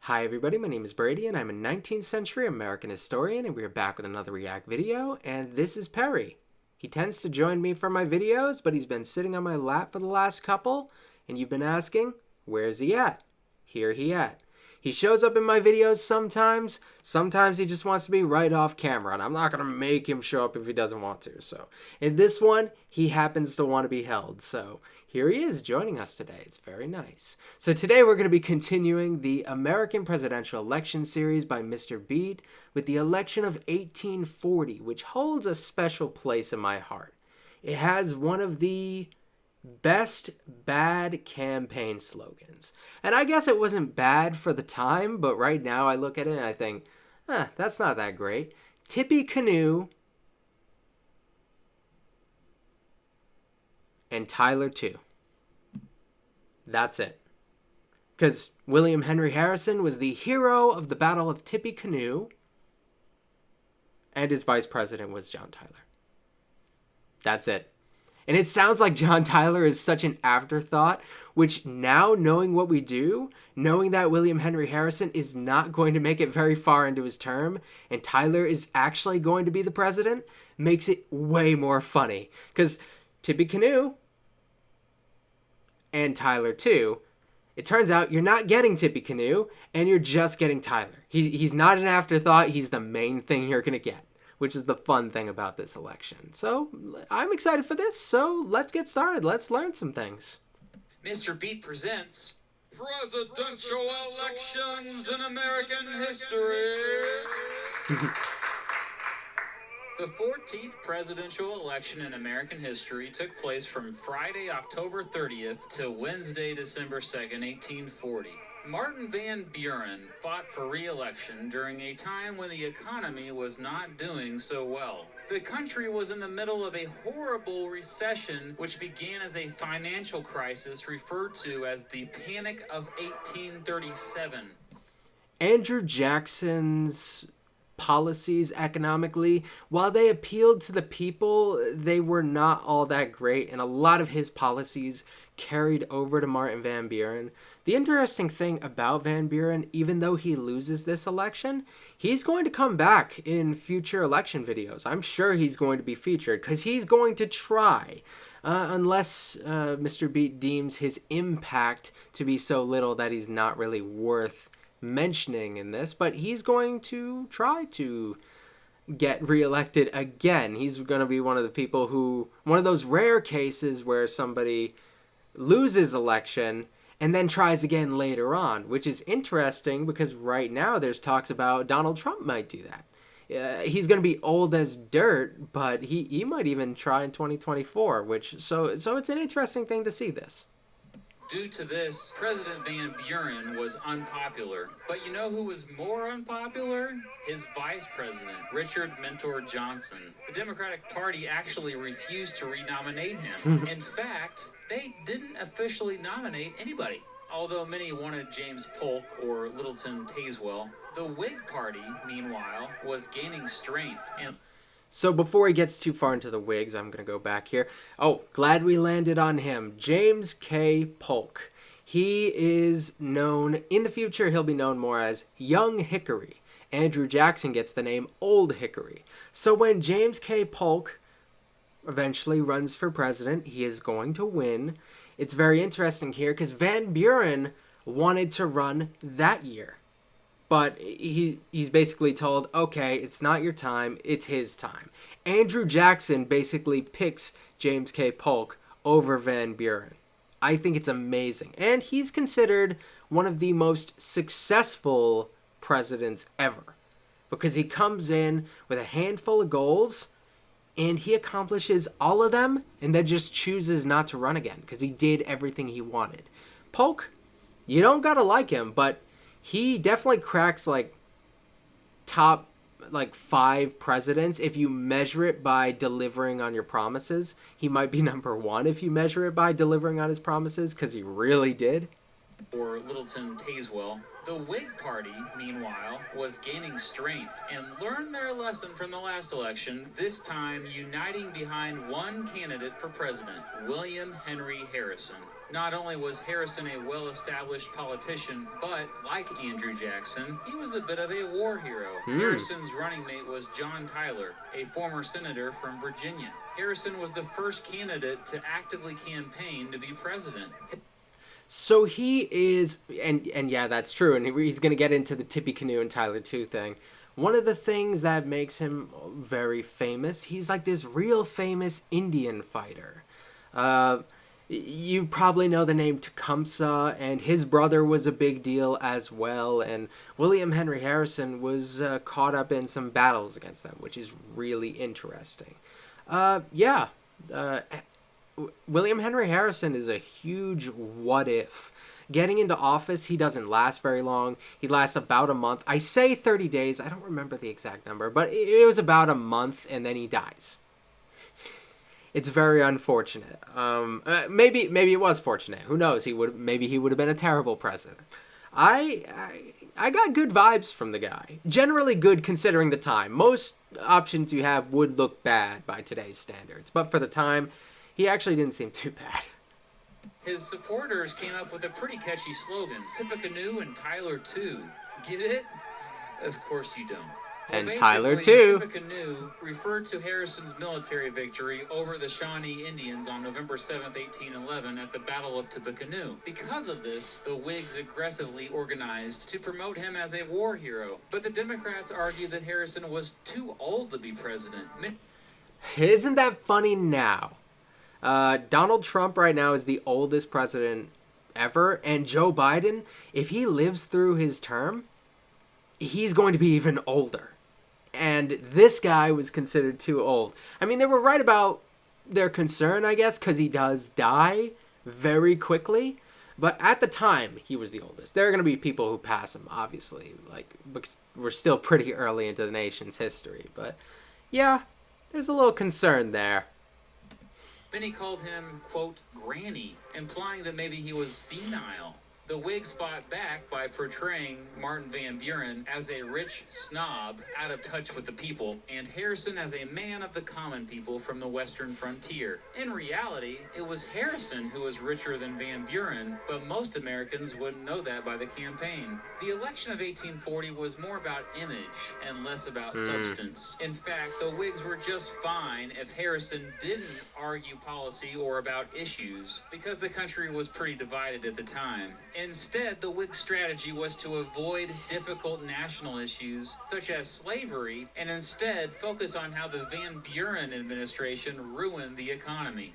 Hi everybody, my name is Brady and I'm a 19th century American historian and we're back with another React video, and this is Perry. He tends to join me for my videos, but he's been sitting on my lap for the last couple, and you've been asking, where's he at? Here he at. He shows up in my videos sometimes he just wants to be right off camera, and I'm not going to make him show up if he doesn't want to. So in this one, he happens to want to be held, so here he is joining us today. It's very nice. So today we're going to be continuing the American presidential election series by Mr. Beat with the election of 1840, which holds a special place in my heart. It has one of the best bad campaign slogans. And I guess it wasn't bad for the time, but right now I look at it and I think, that's not that great. Tippecanoe and Tyler too. That's it. Because William Henry Harrison was the hero of the Battle of Tippecanoe, and his vice president was John Tyler. That's it. And it sounds like John Tyler is such an afterthought, which now, knowing what we do, knowing that William Henry Harrison is not going to make it very far into his term, and Tyler is actually going to be the president, makes it way more funny. Because Tippecanoe and Tyler too, it turns out you're not getting Tippecanoe, and you're just getting Tyler. He's not an afterthought, he's the main thing you're going to get, which is the fun thing about this election. So I'm excited for this, so let's get started. Let's learn some things. Mr. Beat presents Presidential Elections in American History. The 14th presidential election in American history took place from Friday, October 30th to Wednesday, December 2nd, 1840. Martin Van Buren fought for re-election during a time when the economy was not doing so well. The country was in the middle of a horrible recession, which began as a financial crisis referred to as the Panic of 1837. Andrew Jackson's policies economically, while they appealed to the people, they were not all that great, and a lot of his policies carried over to Martin Van Buren. The interesting thing about Van Buren, even though he loses this election, he's going to come back in future election videos. I'm sure he's going to be featured because he's going to try, unless Mr. Beat deems his impact to be so little that he's not really worth mentioning in this, but he's going to try to get reelected again. He's going to be one of the people who, one of those rare cases where somebody loses election and then tries again later on, which is interesting because right now there's talks about Donald Trump might do that. He's going to be old as dirt, but he might even try in 2024, which so it's an interesting thing to see this. Due to this, President Van Buren was unpopular. But you know who was more unpopular? His vice president, Richard Mentor Johnson. The Democratic Party actually refused to renominate him. In fact, they didn't officially nominate anybody. Although many wanted James Polk or Littleton Tazewell, the Whig Party, meanwhile, was gaining strength and So before he gets too far into the Whigs, I'm going to go back here. Oh, glad we landed on him. James K. Polk. He is known, in the future, he'll be known more as Young Hickory. Andrew Jackson gets the name Old Hickory. So when James K. Polk eventually runs for president, he is going to win. It's very interesting here because Van Buren wanted to run that year. But he's basically told, okay, it's not your time, it's his time. Andrew Jackson basically picks James K. Polk over Van Buren. I think it's amazing. And he's considered one of the most successful presidents ever. Because he comes in with a handful of goals, and he accomplishes all of them, and then just chooses not to run again. Because he did everything he wanted. Polk, you don't gotta like him, but he definitely cracks top 5 presidents if you measure it by delivering on your promises. He might be number 1 if you measure it by delivering on his promises, because he really did. or Littleton Tazewell. The Whig Party, meanwhile, was gaining strength and learned their lesson from the last election, this time uniting behind one candidate for president, William Henry Harrison. Not only was Harrison a well-established politician, but, like Andrew Jackson, he was a bit of a war hero. Harrison's running mate was John Tyler, a former senator from Virginia. Harrison was the first candidate to actively campaign to be president. So he is, and yeah, that's true, and he's going to get into the Tippecanoe and Tyler 2 thing. One of the things that makes him very famous, he's like this real famous Indian fighter. You probably know the name Tecumseh, and his brother was a big deal as well, and William Henry Harrison was caught up in some battles against them, which is really interesting. William Henry Harrison is a huge what if. Getting into office, he doesn't last very long. He lasts about a month. I say 30 days. I don't remember the exact number, but it was about a month, and then he dies. It's very unfortunate. Maybe it was fortunate. Who knows? Maybe he would have been a terrible president. I got good vibes from the guy. Generally good considering the time. Most options you have would look bad by today's standards, but for the time, he actually didn't seem too bad. His supporters came up with a pretty catchy slogan, Tippecanoe and Tyler 2. Get it? Of course you don't. And Well, Tyler basically, too. Tippecanoe referred to Harrison's military victory over the Shawnee Indians on November 7th, 1811 at the Battle of Tippecanoe. Because of this, the Whigs aggressively organized to promote him as a war hero. But the Democrats argued that Harrison was too old to be president. Isn't that funny now? Donald Trump right now is the oldest president ever, and Joe Biden, if he lives through his term, he's going to be even older. And this guy was considered too old. I mean, they were right about their concern, I guess, because he does die very quickly. But at the time, he was the oldest. There are going to be people who pass him, obviously. Because we're still pretty early into the nation's history. But, yeah, there's a little concern there. Many called him, quote, Granny, implying that maybe he was senile. The Whigs fought back by portraying Martin Van Buren as a rich snob out of touch with the people, and Harrison as a man of the common people from the western frontier. In reality, it was Harrison who was richer than Van Buren, but most Americans wouldn't know that by the campaign. The election of 1840 was more about image and less about substance. In fact, the Whigs were just fine if Harrison didn't argue policy or about issues, because the country was pretty divided at the time. Instead, the Whig strategy was to avoid difficult national issues such as slavery and instead focus on how the Van Buren administration ruined the economy.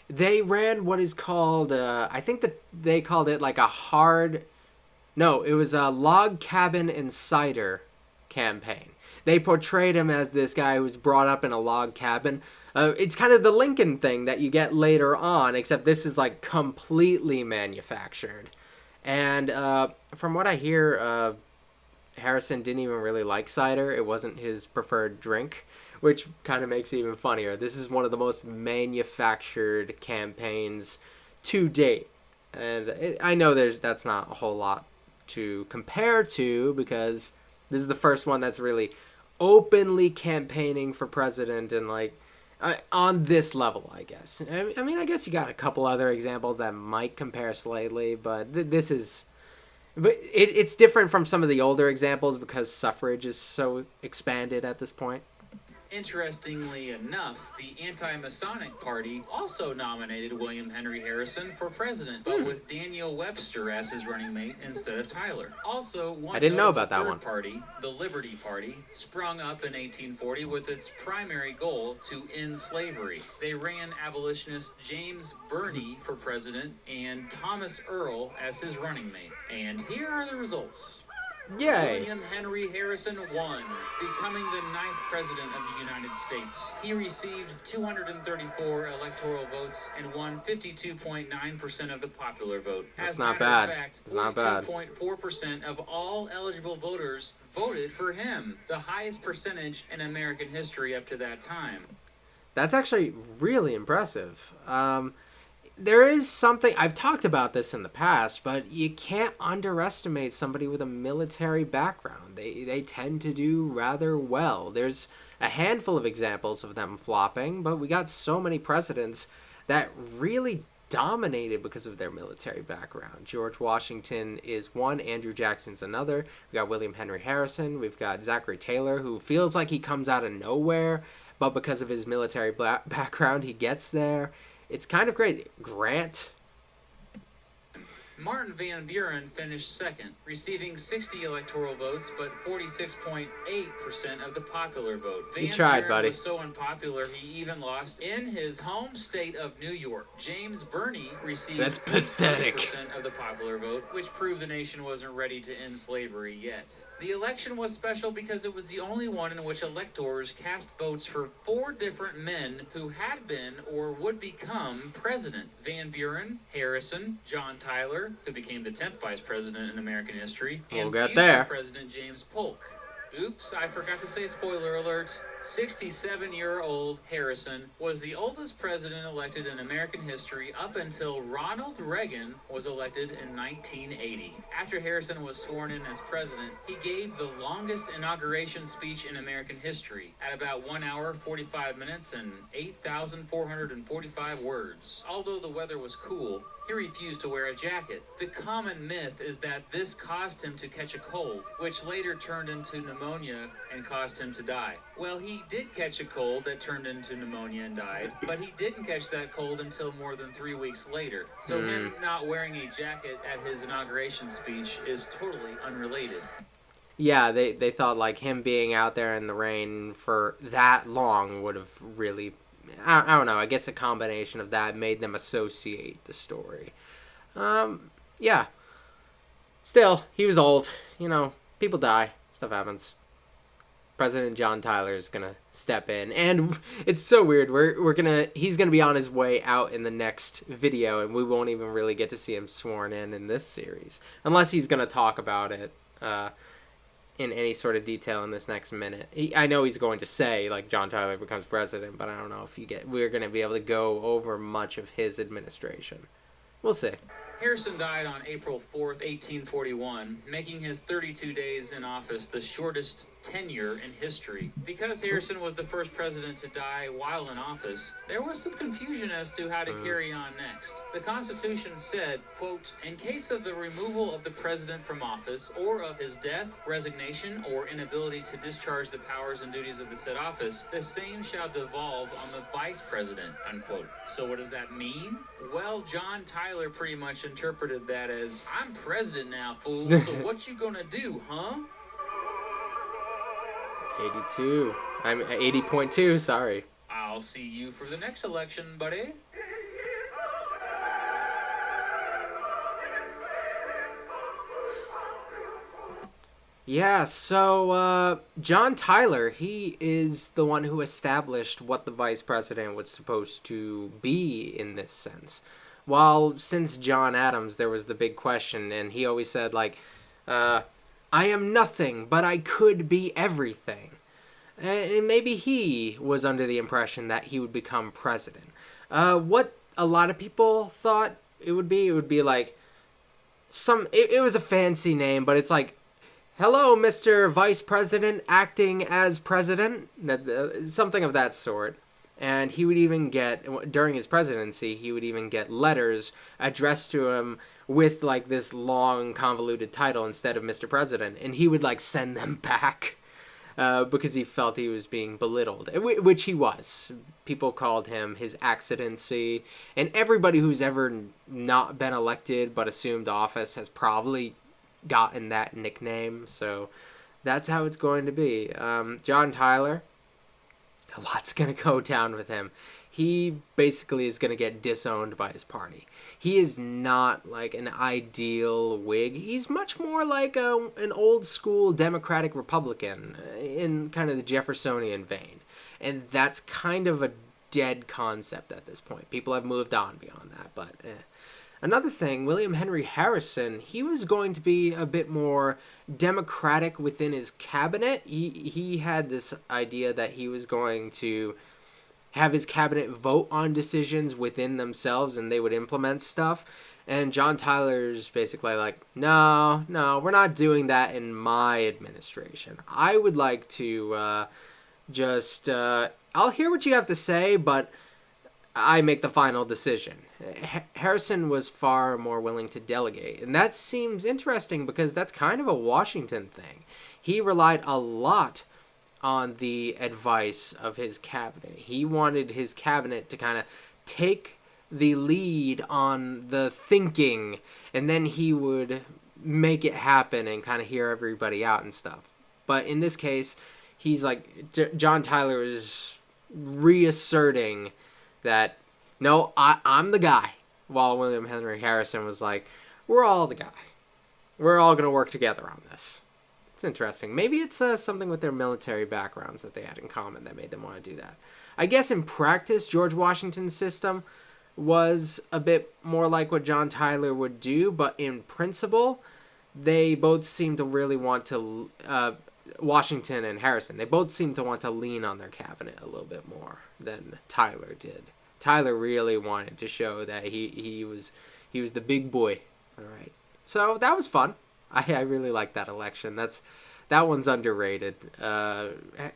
They ran what is called, I think that they called it like it was a log cabin and cider campaign. They portrayed him as this guy who was brought up in a log cabin. It's kind of the Lincoln thing that you get later on, except this is like completely manufactured. And from what I hear, Harrison didn't even really like cider. It wasn't his preferred drink, which kind of makes it even funnier. This is one of the most manufactured campaigns to date. And I know that's not a whole lot to compare to, because this is the first one that's really openly campaigning for president and on this level, I guess. I mean, I guess you got a couple other examples that might compare slightly, but it's different from some of the older examples because suffrage is so expanded at this point. Interestingly enough, the Anti-Masonic Party also nominated William Henry Harrison for president, but with Daniel Webster as his running mate instead of Tyler. Also, I didn't know about that third one. Party, the Liberty Party, sprung up in 1840 with its primary goal to end slavery. They ran abolitionist James Birney for president and Thomas Earl as his running mate. And here are the results. Yay! William Henry Harrison won, becoming the 9th president of the United States. He received 234 electoral votes and won 52.9% of the popular vote. That's not bad. It's not bad. 42.4% of all eligible voters voted for him, the highest percentage in American history up to that time. That's actually really impressive. There is something, I've talked about this in the past, but you can't underestimate somebody with a military background. They tend to do rather well. There's a handful of examples of them flopping, but we got so many presidents that really dominated because of their military background. George Washington is one, Andrew Jackson's another. We got William Henry Harrison. We've got Zachary Taylor, who feels like he comes out of nowhere, but because of his military background, he gets there. It's kind of great. Grant. Martin Van Buren finished second, receiving 60 electoral votes, but 46.8% of the popular vote. You tried, buddy. Was so unpopular, he even lost in his home state of New York. James Burney received That's pathetic. 40% of the popular vote, which proved the nation wasn't ready to end slavery yet. The election was special because it was the only one in which electors cast votes for 4 different men who had been or would become president. Van Buren, Harrison, John Tyler, who became the 10th vice president in American history, and future President James Polk. Oops, I forgot to say spoiler alert. 67-year-old Harrison was the oldest president elected in American history up until Ronald Reagan was elected in 1980. After Harrison was sworn in as president, he gave the longest inauguration speech in American history at about 1 hour, 45 minutes, and 8,445 words. Although the weather was cool, he refused to wear a jacket. The common myth is that this caused him to catch a cold, which later turned into pneumonia and caused him to die. Well, he did catch a cold that turned into pneumonia and died, but he didn't catch that cold until more than 3 weeks later. So him not wearing a jacket at his inauguration speech is totally unrelated. Yeah, they thought like him being out there in the rain for that long would have really... I don't know. I guess a combination of that made them associate the story. Yeah. Still, he was old. You know, people die. Stuff happens. President John Tyler is gonna step in, and it's so weird. He's gonna be on his way out in the next video, and we won't even really get to see him sworn in this series, unless he's gonna talk about it in any sort of detail in this next minute. I know he's going to say like John Tyler becomes president, but I don't know if we're gonna be able to go over much of his administration. We'll see. Harrison died on April 4th, 1841, making his 32 days in office the shortest tenure in history. Because Harrison was the first president to die while in office, there was some confusion as to how to carry on next. The Constitution said, quote, "In case of the removal of the president from office or of his death, resignation, or inability to discharge the powers and duties of the said office, the same shall devolve on the vice president," unquote. So what does that mean? Well, John Tyler pretty much interpreted that as, "I'm president now, fool, so what you gonna do, huh?" 82. I'm 80.2, sorry. I'll see you for the next election, buddy. Yeah, so John Tyler, he is the one who established what the vice president was supposed to be in this sense. While since John Adams, there was the big question, and he always said, like, I am nothing, but I could be everything. And maybe he was under the impression that he would become president. What a lot of people thought it would be like it was a fancy name, but it's like, "Hello, Mr. Vice President acting as president," something of that sort. And he would even get, during his presidency, he would even get letters addressed to him with like this long convoluted title instead of Mr. President, and he would like send them back because he felt he was being belittled, which he was. People called him His Accidency, and everybody who's ever not been elected but assumed office has probably gotten that nickname, so that's how it's going to be. John Tyler, a lot's going to go down with him. He basically is going to get disowned by his party. He is not like an ideal Whig. He's much more like an old school Democratic Republican in kind of the Jeffersonian vein. And that's kind of a dead concept at this point. People have moved on beyond that, but Another thing, William Henry Harrison, he was going to be a bit more democratic within his cabinet. He had this idea that he was going to have his cabinet vote on decisions within themselves and they would implement stuff. And John Tyler's basically like, no, we're not doing that in my administration. I would like to I'll hear what you have to say, but I make the final decision. Harrison was far more willing to delegate. And that seems interesting because that's kind of a Washington thing. He relied a lot on the advice of his cabinet. He wanted his cabinet to kind of take the lead on the thinking, and then he would make it happen and kind of hear everybody out and stuff. But in this case, he's like, John Tyler is reasserting that, no, I'm the guy, while William Henry Harrison was like, we're all the guy. We're all going to work together on this. It's interesting. Maybe it's something with their military backgrounds that they had in common that made them want to do that. I guess in practice, George Washington's system was a bit more like what John Tyler would do, but in principle, they both seem to really want to, Washington and Harrison, they both seem to want to lean on their cabinet a little bit more than Tyler did. Tyler really wanted to show that he was the big boy. All right. So that was fun. I really like that election. That one's underrated.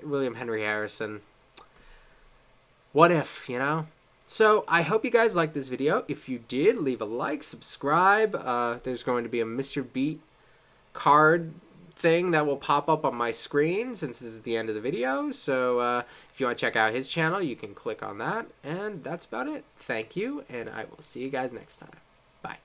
William Henry Harrison. What if, you know? So I hope you guys liked this video. If you did, leave a like, subscribe. There's going to be a Mr. Beat card thing that will pop up on my screen since this is the end of the video. So if you want to check out his channel, you can click on that. And that's about it. Thank you, and I will see you guys next time. Bye.